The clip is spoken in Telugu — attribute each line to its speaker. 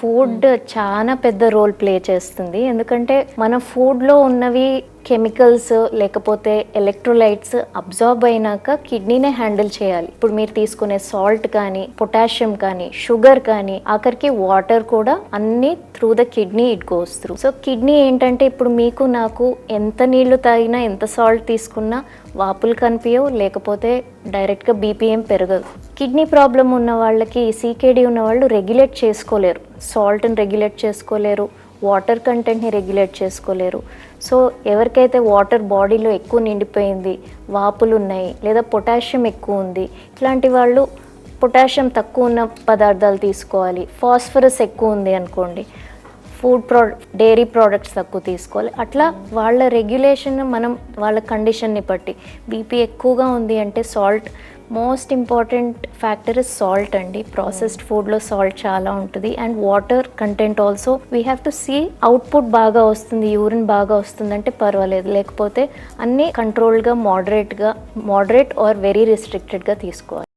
Speaker 1: ఫుడ్ చాలా పెద్ద రోల్ ప్లే చేస్తుంది. ఎందుకంటే మన ఫుడ్లో ఉన్నవి కెమికల్స్ లేకపోతే ఎలక్ట్రోలైట్స్ అబ్జార్బ్ అయినాక కిడ్నీనే హ్యాండిల్ చేయాలి. ఇప్పుడు మీరు తీసుకునే సాల్ట్ కానీ, పొటాషియం కానీ, షుగర్ కానీ, ఆఖరికి వాటర్ కూడా అన్ని through the kidney it goes through. So kidney ఏంటంటే ఇప్పుడు మీకు నాకు ఎంత నీళ్లు తాగినా, ఎంత సాల్ట్ తీసుకున్నా వాపులు కనిపించవు, లేకపోతే డైరెక్ట్గా బీపీఎం పెరగదు. కిడ్నీ ప్రాబ్లం ఉన్న వాళ్ళకి, సీకేడీ ఉన్న వాళ్ళు రెగ్యులేట్ చేసుకోలేరు, సాల్ట్ని రెగ్యులేట్ చేసుకోలేరు, వాటర్ కంటెంట్ని రెగ్యులేట్ చేసుకోలేరు. సో ఎవరికైతే వాటర్ బాడీలో ఎక్కువ నిండిపోయింది, వాపులు ఉన్నాయి, లేదా పొటాషియం ఎక్కువ ఉంది, ఇట్లాంటి వాళ్ళు పొటాషియం తక్కువ ఉన్న పదార్థాలు తీసుకోవాలి. ఫాస్ఫరస్ ఎక్కువ ఉంది అనుకోండి, డైరీ ప్రోడక్ట్స్ తక్కువ తీసుకోవాలి. అట్లా వాళ్ళ రెగ్యులేషన్ మనం వాళ్ళ కండిషన్ని బట్టి. బీపీ ఎక్కువగా ఉంది అంటే salt most important factor is salt అండి. ప్రాసెస్డ్ ఫుడ్లో సాల్ట్ చాలా ఉంటుంది. And water content also we have to see. Output బాగా వస్తుంది, యూరిన్ బాగా వస్తుందంటే పర్వాలేదు, లేకపోతే అన్నీ కంట్రోల్గా మోడరేట్ ఆర్ వెరీ రిస్ట్రిక్టెడ్గా తీసుకోవాలి.